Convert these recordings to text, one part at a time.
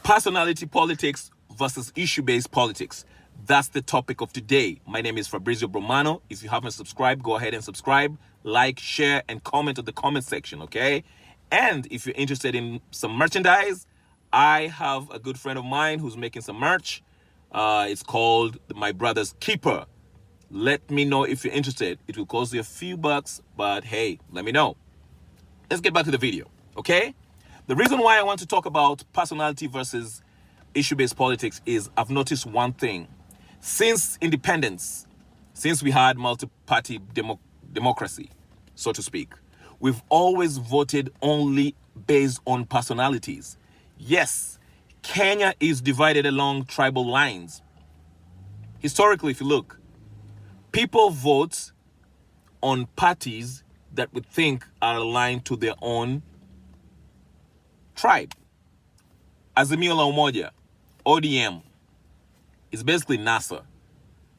Personality politics versus issue-based politics. That's the topic of today. My name is Fabrizio Bromano. If you haven't subscribed, go ahead and subscribe, like, share, and comment on the comment section, okay? And if you're interested in some merchandise, I have a good friend of mine who's making some merch. It's called My Brother's Keeper. Let me know if you're interested. It will cost you a few bucks, but hey, let me know. Let's get back to the video, okay? The reason why I want to talk about personality versus issue-based politics is I've noticed one thing. Since independence, since we had multi-party democracy, so to speak, we've always voted only based on personalities. Yes, Kenya is divided along tribal lines. Historically, if you look, people vote on parties that we think are aligned to their own tribe. Azimio la Umoja, ODM, is basically NASA,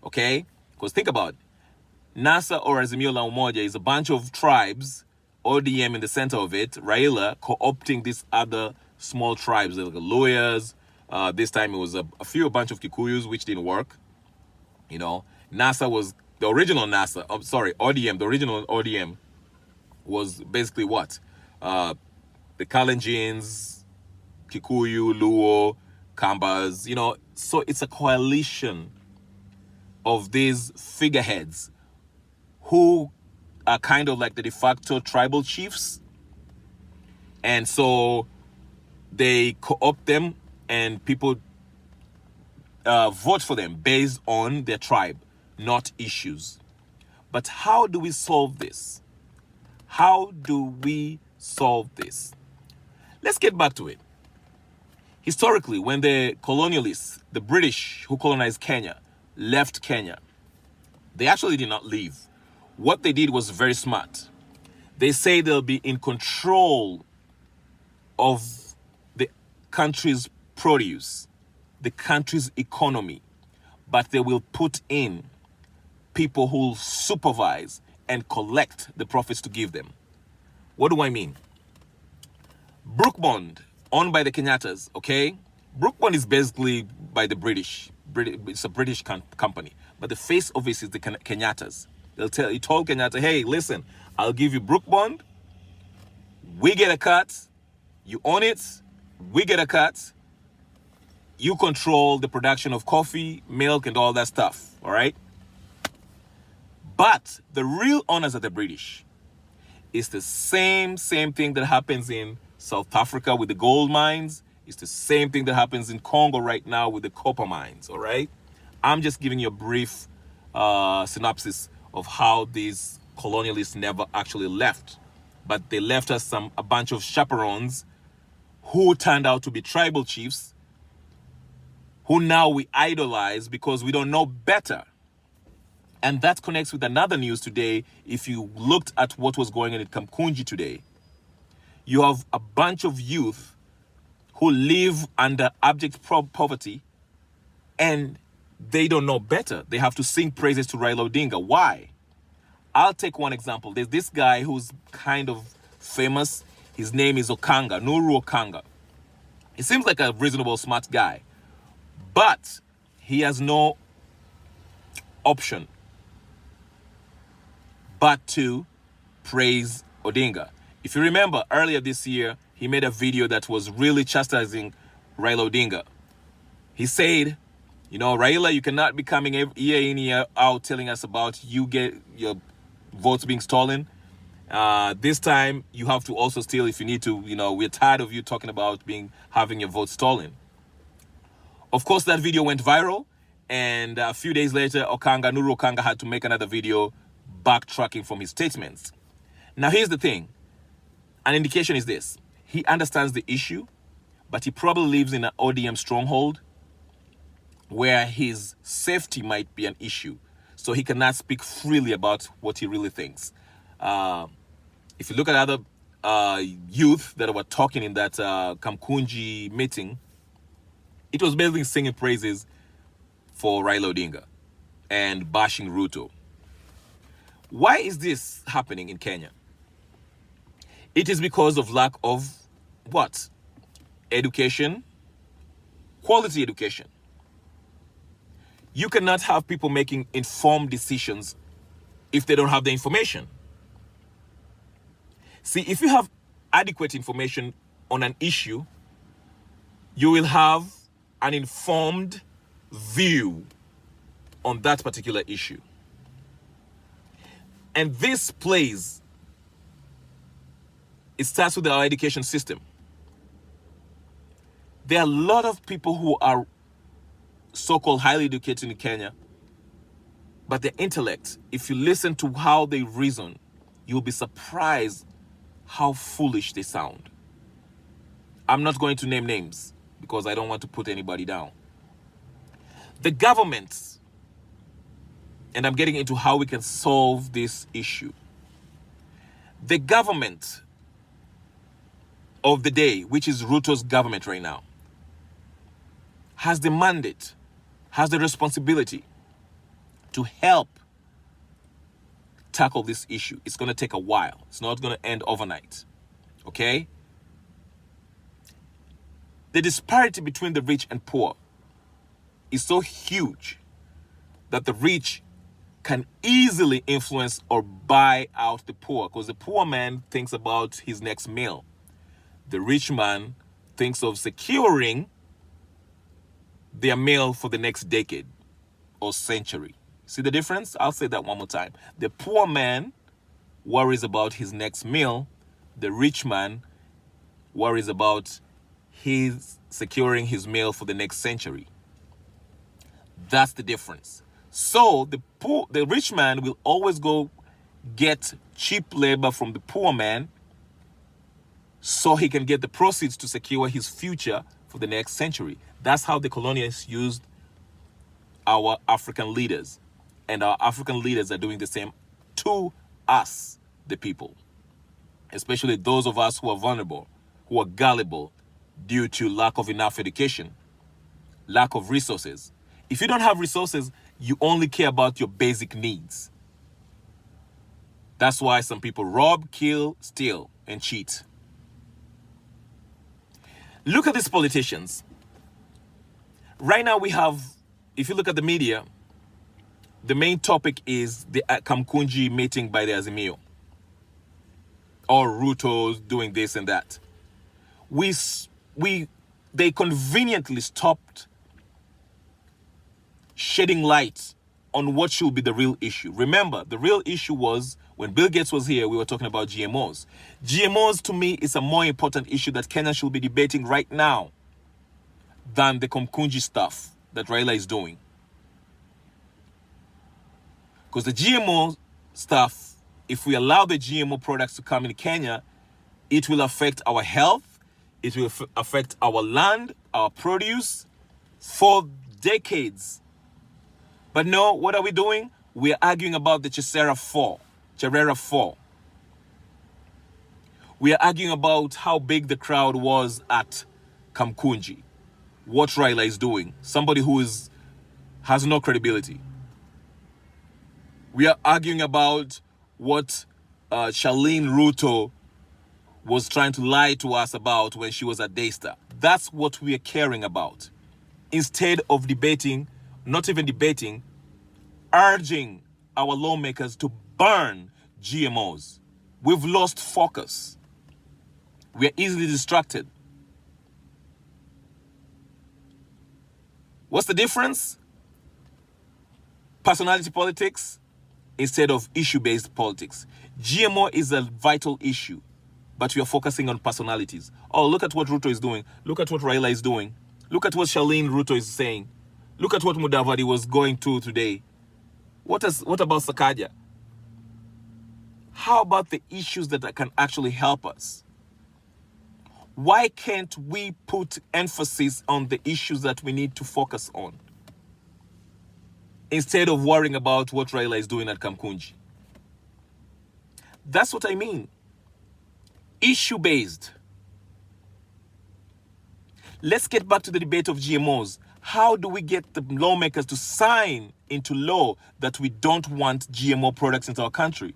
okay? Because think about it. NASA or Azimio la Umoja is a bunch of tribes, ODM in the center of it, Raila co-opting these other small tribes, like the Luyas. This time it was a bunch of Kikuyus, which didn't work. You know, NASA was the original NASA. I'm sorry, ODM. The original ODM was basically what? The Kalenjins, Kikuyu, Luo, Kambas, you know. So it's a coalition of these figureheads who are kind of like the de facto tribal chiefs. And so they co-opt them and people vote for them based on their tribe, not issues. But how do we solve this? How do we solve this? Let's get back to it. Historically, when the colonialists, the British who colonized Kenya, left Kenya, they actually did not leave. What they did was very smart. They say they'll be in control of the country's produce, the country's economy, but they will put in people who will supervise and collect the profits to give them. What do I mean? Brookbond, owned by the Kenyattas, okay? Brookbond is basically by the British. It's a British company. But the face of it is the Kenyattas. He told Kenyatta, hey, listen, I'll give you Brookbond. We get a cut. You own it. We get a cut. You control the production of coffee, milk, and all that stuff, all right? But the real owners are the British. It's the same thing that happens in South Africa with the gold mines. It's the same thing that happens in Congo right now with the copper mines, all right? I'm just giving you a brief synopsis of how these colonialists never actually left. But they left us a bunch of chaperones who turned out to be tribal chiefs who now we idolize because we don't know better. And that connects with another news today. If you looked at what was going on in Kamkunji today, you have a bunch of youth who live under abject poverty and they don't know better. They have to sing praises to Raila Odinga. Why? I'll take one example. There's this guy who's kind of famous. His name is Okanga, Nuru Okanga. He seems like a reasonable, smart guy. But he has no option but to praise Odinga. If you remember, earlier this year, he made a video that was really chastising Raila Odinga. He said, you know, Raila, you cannot be coming year in, year out telling us about you get your votes being stolen. This time, you have to also steal if you need to. You know, we're tired of you talking about having your votes stolen. Of course, that video went viral. And a few days later, Nuru Okanga had to make another video backtracking from his statements. Now, here's the thing. An indication is this. He understands the issue, but he probably lives in an ODM stronghold where his safety might be an issue. So he cannot speak freely about what he really thinks. If you look at other youth that were talking in that Kamkunji meeting, it was basically singing praises for Raila Odinga and bashing Ruto. Why is this happening in Kenya? It is because of lack of what? Education, quality education. You cannot have people making informed decisions if they don't have the information. See, if you have adequate information on an issue, you will have an informed view on that particular issue. And this plays, it starts with our education system. There are a lot of people who are so-called highly educated in Kenya, but their intellect, if you listen to how they reason, you'll be surprised how foolish they sound. I'm not going to name names because I don't want to put anybody down. The government, and I'm getting into how we can solve this issue. The government of the day, which is Ruto's government right now, has the mandate, has the responsibility to help tackle this issue. It's going to take a while. It's not going to end overnight. Okay? The disparity between the rich and poor is so huge that the rich can easily influence or buy out the poor, because the poor man thinks about his next meal. The rich man thinks of securing their meal for the next decade or century. See the difference? I'll say that one more time. The poor man worries about his next meal. The rich man worries about his securing his meal for the next century. That's the difference. So the rich man will always go get cheap labor from the poor man so he can get the proceeds to secure his future for the next century. That's how the colonialists used our African leaders. And our African leaders are doing the same to us, the people. Especially those of us who are vulnerable, who are gullible due to lack of enough education, lack of resources. If you don't have resources, you only care about your basic needs. That's why some people rob, kill, steal, and cheat. Look at these politicians. Right now we have, if you look at the media, the main topic is the Kamkunji meeting by the Azimio. Or Ruto's doing this and that. They conveniently stopped shedding light on what should be the real issue. Remember, the real issue was when Bill Gates was here, we were talking about GMOs. GMOs, to me, is a more important issue that Kenya should be debating right now than the Kamkunji stuff that Raila is doing. Because the GMO stuff, if we allow the GMO products to come in Kenya, it will affect our health, it will affect our land, our produce for decades. But no, what are we doing? We are arguing about the Cherera 4. We are arguing about how big the crowd was at Kamkunji. What Raila is doing. Somebody who has no credibility. We are arguing about what Charlene Ruto was trying to lie to us about when she was at Daystar. That's what we are caring about. Instead of debating, not even debating, urging our lawmakers to burn GMOs. We've lost focus. We are easily distracted. What's the difference? Personality politics instead of issue-based politics. GMO is a vital issue, but we are focusing on personalities. Oh, look at what Ruto is doing. Look at what Raila is doing. Look at what Charlene Ruto is saying. Look at what Mudavadi was going to today. What about Sakaja? How about the issues that can actually help us? Why can't we put emphasis on the issues that we need to focus on instead of worrying about what Raila is doing at Kamkunji? That's what I mean. Issue-based. Let's get back to the debate of GMOs. How do we get the lawmakers to sign into law that we don't want GMO products into our country?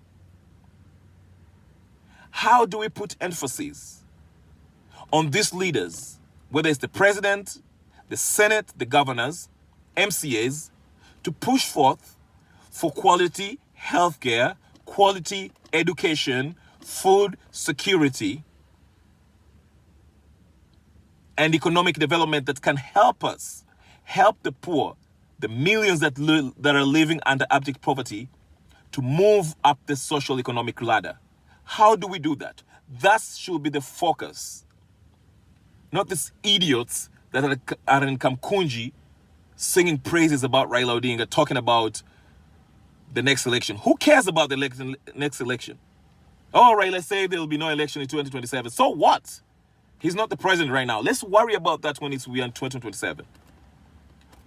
How do we put emphasis on these leaders, whether it's the president, the Senate, the governors, MCAs, to push forth for quality healthcare, quality education, food security, and economic development that can help us, help the poor, the millions that are living under abject poverty, to move up the social economic ladder. How do we do that? That should be the focus. Not these idiots that are in Kamkunji singing praises about Raila Odinga, talking about the next election. Who cares about the next election? All right, let's say there will be no election in 2027. So what? He's not the president right now. Let's worry about that when we are in 2027.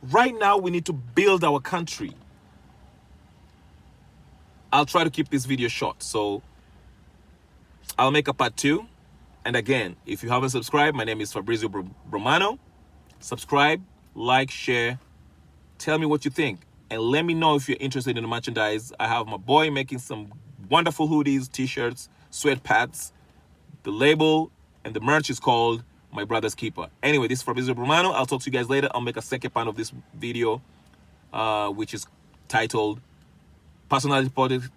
Right now, we need to build our country. I'll try to keep this video short, so I'll make a part 2. And again, if you haven't subscribed, my name is Fabrizio Bromano. Subscribe, like, share. Tell me what you think. And let me know if you're interested in the merchandise. I have my boy making some wonderful hoodies, t-shirts, sweatpants. The label and the merch is called My Brother's Keeper. Anyway, this is Fabrizio Bromano. I'll talk to you guys later. I'll make a second part of this video, which is titled Personality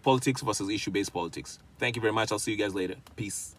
Politics versus Issue-Based Politics. Thank you very much. I'll see you guys later. Peace.